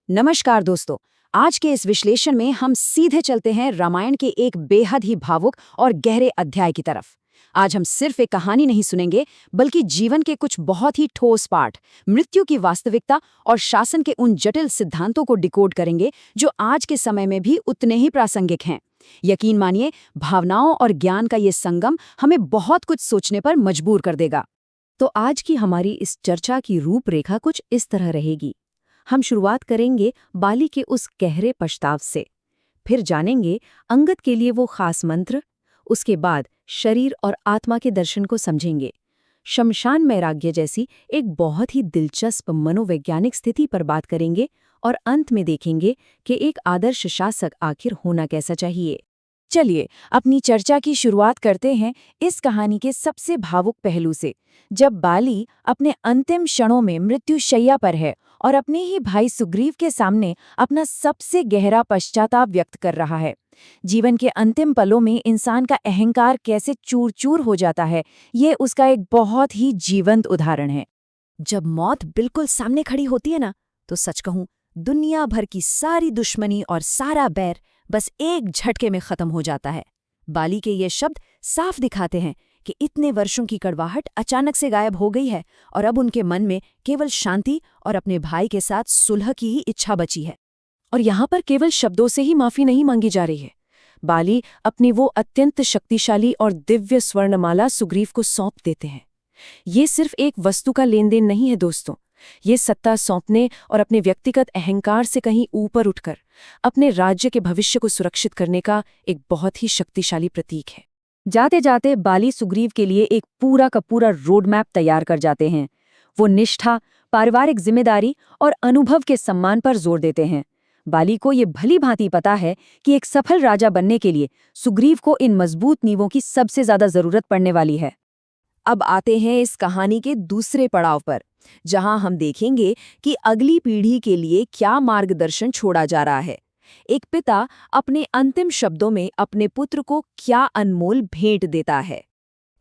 नमस्कार दोस्तों। आज के इस विश्लेषण में हम सीधे चलते हैं रामायण के एक बेहद ही भावुक और गहरे अध्याय की तरफ। आज हम सिर्फ एक कहानी नहीं सुनेंगे, बल्कि जीवन के कुछ बहुत ही ठोस पाठ, मृत्यु की वास्तविकता और शासन के उन जटिल सिद्धांतों को डिकोड करेंगे जो आज के समय में भी उतने ही प्रासंगिक हैं। यकीन मानिए, भावनाओं और ज्ञान का ये संगम हमें बहुत कुछ सोचने पर मजबूर कर देगा। तो आज की हमारी इस चर्चा की रूपरेखा कुछ इस तरह रहेगी। हम शुरुआत करेंगे बाली के उस गहरे पछताव से, फिर जानेंगे अंगद के लिए वो खास मंत्र, उसके बाद शरीर और आत्मा के दर्शन को समझेंगे, शमशान वैराग्य जैसी एक बहुत ही दिलचस्प मनोवैज्ञानिक स्थिति पर बात करेंगे और अंत में देखेंगे कि एक आदर्श शासक आखिर होना कैसा चाहिए। चलिए अपनी चर्चा की शुरुआत करते हैं इस कहानी के सबसे भावुक पहलू से, जब बाली अपने अंतिम क्षणों में मृत्युशैया पर है और अपने ही भाई सुग्रीव के सामने अपना सबसे गहरा पश्चाताप व्यक्त कर रहा है। जीवन के अंतिम पलों में इंसान का अहंकार कैसे चूर चूर हो जाता है, ये उसका एक बहुत ही जीवंत उदाहरण है। जब मौत बिल्कुल सामने खड़ी होती है ना, तो सच कहूं, दुनिया भर की सारी दुश्मनी और सारा बैर बस एक झटके में खत्म हो जाता है। बाली के ये शब्द साफ दिखाते हैं कि इतने वर्षों की कड़वाहट अचानक से गायब हो गई है और अब उनके मन में केवल शांति और अपने भाई के साथ सुलह की ही इच्छा बची है। और यहाँ पर केवल शब्दों से ही माफी नहीं मांगी जा रही है। बाली अपनी वो अत्यंत शक्तिशाली और दिव्य स्वर्णमाला सुग्रीव को सौंप देते हैं। ये सिर्फ एक वस्तु का लेन देन नहीं है दोस्तों, ये सत्ता सौंपने और अपने व्यक्तिगत अहंकार से कहीं ऊपर उठकर अपने राज्य के भविष्य को सुरक्षित करने का एक बहुत ही शक्तिशाली प्रतीक है। जाते जाते बाली सुग्रीव के लिए एक पूरा का पूरा रोड मैप तैयार कर जाते हैं। वो निष्ठा, पारिवारिक जिम्मेदारी और अनुभव के सम्मान पर जोर देते हैं। बाली को ये भली भांति पता है कि एक सफल राजा बनने के लिए सुग्रीव को इन मजबूत नींवों की सबसे ज्यादा जरूरत पड़ने वाली है। अब आते हैं इस कहानी के दूसरे पड़ाव पर, जहां हम देखेंगे कि अगली पीढ़ी के लिए क्या मार्गदर्शन छोड़ा जा रहा है। एक पिता अपने अंतिम शब्दों में अपने पुत्र को क्या अनमोल भेंट देता है।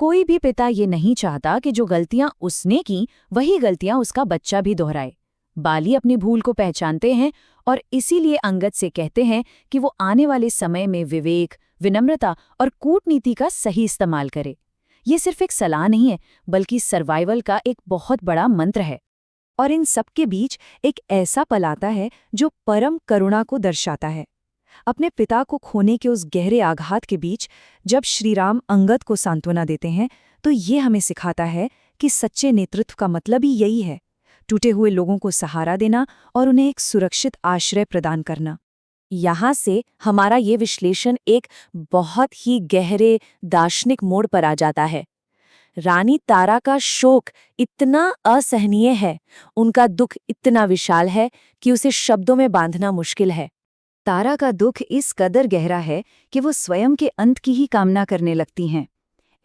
कोई भी पिता ये नहीं चाहता कि जो गलतियां उसने की वही गलतियां उसका बच्चा भी दोहराए। बाली अपनी भूल को पहचानते हैं और इसीलिए अंगद से कहते हैं कि वो आने वाले समय में विवेक, विनम्रता और कूटनीति का सही इस्तेमाल करे। ये सिर्फ एक सलाह नहीं है, बल्कि सर्वाइवल का एक बहुत बड़ा मंत्र है। और इन सबके बीच एक ऐसा पल आता है जो परम करुणा को दर्शाता है। अपने पिता को खोने के उस गहरे आघात के बीच जब श्रीराम अंगद को सांत्वना देते हैं, तो ये हमें सिखाता है कि सच्चे नेतृत्व का मतलब ही यही है, टूटे हुए लोगों को सहारा देना और उन्हें एक सुरक्षित आश्रय प्रदान करना। यहाँ से हमारा ये विश्लेषण एक बहुत ही गहरे दार्शनिक मोड़ पर आ जाता है। रानी तारा का शोक इतना असहनीय है, उनका दुख इतना विशाल है कि उसे शब्दों में बांधना मुश्किल है। तारा का दुख इस कदर गहरा है कि वो स्वयं के अंत की ही कामना करने लगती हैं।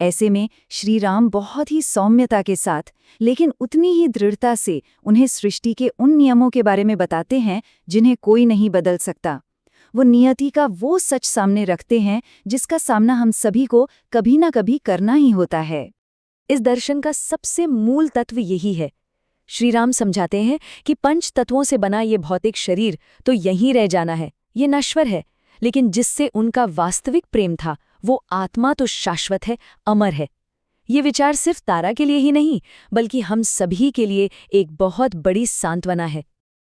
ऐसे में श्री राम बहुत ही सौम्यता के साथ, लेकिन उतनी ही दृढ़ता से उन्हें सृष्टि के उन नियमों के बारे में बताते हैं जिन्हें कोई नहीं बदल सकता। वो नियति का वो सच सामने रखते हैं जिसका सामना हम सभी को कभी ना कभी करना ही होता है। इस दर्शन का सबसे मूल तत्व यही है। श्री राम समझाते हैं कि पंच तत्वों से बना ये भौतिक शरीर तो यहीं रह जाना है, ये नश्वर है, लेकिन जिससे उनका वास्तविक प्रेम था वो आत्मा तो शाश्वत है, अमर है। ये विचार सिर्फ तारा के लिए ही नहीं, बल्कि हम सभी के लिए एक बहुत बड़ी सांत्वना है।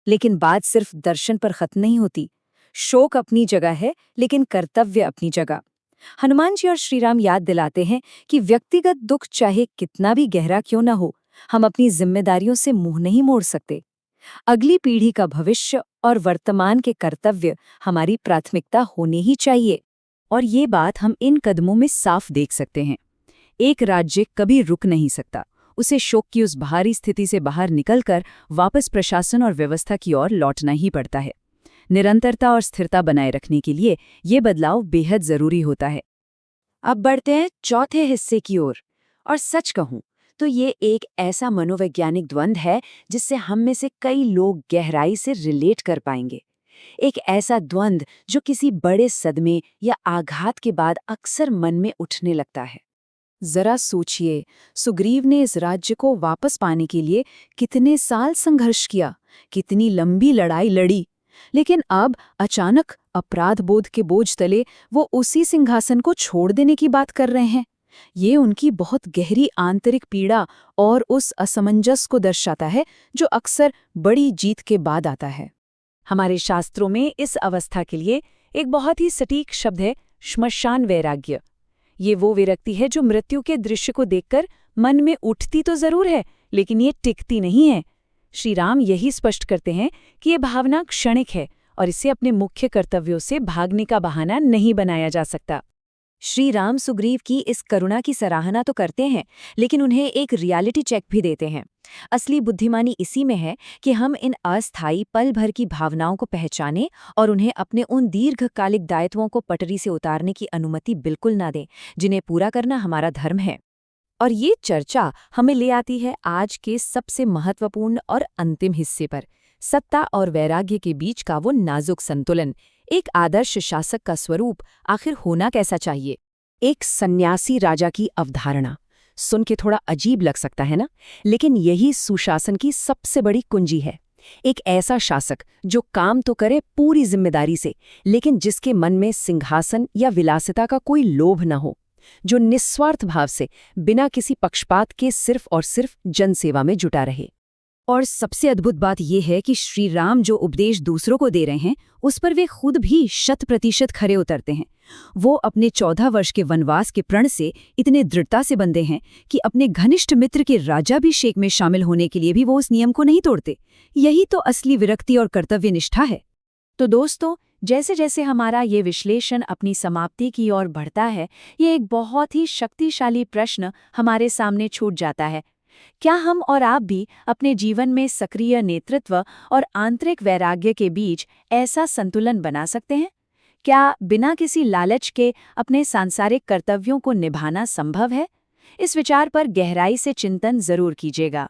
लेकिन बात सिर्फ दर्शन पर खत्म नहीं होती। शोक अपनी जगह है, लेकिन कर्तव्य अपनी जगह। हनुमान जी और श्रीराम याद दिलाते हैं कि व्यक्तिगत दुख चाहे कितना भी गहरा क्यों न हो, हम अपनी जिम्मेदारियों से मुंह नहीं मोड़ सकते। अगली पीढ़ी का भविष्य और वर्तमान के कर्तव्य हमारी प्राथमिकता होनी ही चाहिए। और ये बात हम इन कदमों में साफ देख सकते हैं। एक राज्य कभी रुक नहीं सकता, उसे शोक की उस बाहरी स्थिति से बाहर निकलकर वापस प्रशासन और व्यवस्था की ओर लौटना ही पड़ता है। निरंतरता और स्थिरता बनाए रखने के लिए ये बदलाव बेहद जरूरी होता है। अब बढ़ते हैं चौथे हिस्से की ओर, और सच कहूं तो ये एक ऐसा मनोवैज्ञानिक द्वंद्व है जिससे हम में से कई लोग गहराई से रिलेट कर पाएंगे। एक ऐसा द्वंद्व जो किसी बड़े सदमे या आघात के बाद अक्सर मन में उठने लगता है। जरा सोचिए, सुग्रीव ने इस राज्य को वापस पाने के लिए कितने साल संघर्ष किया, कितनी लंबी लड़ाई लड़ी, लेकिन अब अचानक अपराध बोध के बोझ तले वो उसी सिंहासन को छोड़ देने की बात कर रहे हैं। ये उनकी बहुत गहरी आंतरिक पीड़ा और उस असमंजस को दर्शाता है जो अक्सर बड़ी जीत के बाद आता है। हमारे शास्त्रों में इस अवस्था के लिए एक बहुत ही सटीक शब्द है, श्मशान वैराग्य। ये वो विरक्ति है जो मृत्यु के दृश्य को देखकर मन में उठती तो जरूर है, लेकिन ये टिकती नहीं है। श्री राम यही स्पष्ट करते हैं कि ये भावना क्षणिक है और इसे अपने मुख्य कर्तव्यों से भागने का बहाना नहीं बनाया जा सकता। श्री राम सुग्रीव की इस करुणा की सराहना तो करते हैं, लेकिन उन्हें एक रियलिटी चेक भी देते हैं। असली बुद्धिमानी इसी में है कि हम इन अस्थायी पल भर की भावनाओं को पहचानें और उन्हें अपने उन दीर्घकालिक दायित्वों को पटरी से उतारने की अनुमति बिल्कुल ना दें, जिन्हें पूरा करना हमारा धर्म है। और ये चर्चा हमें ले आती है आज के सबसे महत्वपूर्ण और अंतिम हिस्से पर, सत्ता और वैराग्य के बीच का वो नाजुक संतुलन। एक आदर्श शासक का स्वरूप आखिर होना कैसा चाहिए? एक सन्यासी राजा की अवधारणा सुन के थोड़ा अजीब लग सकता है ना, लेकिन यही सुशासन की सबसे बड़ी कुंजी है। एक ऐसा शासक जो काम तो करे पूरी जिम्मेदारी से, लेकिन जिसके मन में सिंहासन या विलासिता का कोई लोभ न हो, जो निस्वार्थ भाव से बिना किसी पक्षपात के सिर्फ और सिर्फ जनसेवा में जुटा रहे। और सबसे अद्भुत बात यह है कि श्री राम जो उपदेश दूसरों को दे रहे हैं, उस पर वे खुद भी 100% खरे उतरते हैं। वो अपने 14 वर्ष के वनवास के प्रण से इतने दृढ़ता से बंधे हैं कि अपने घनिष्ठ मित्र के राज्याभिषेक में शामिल होने के लिए भी वो उस नियम को नहीं तोड़ते। यही तो असली विरक्ति और कर्तव्य निष्ठा है। तो दोस्तों, जैसे जैसे हमारा ये विश्लेषण अपनी समाप्ति की ओर बढ़ता है, ये एक बहुत ही शक्तिशाली प्रश्न हमारे सामने छूट जाता है। क्या हम और आप भी अपने जीवन में सक्रिय नेतृत्व और आंतरिक वैराग्य के बीच ऐसा संतुलन बना सकते हैं? क्या बिना किसी लालच के अपने सांसारिक कर्तव्यों को निभाना संभव है? इस विचार पर गहराई से चिंतन जरूर कीजिएगा।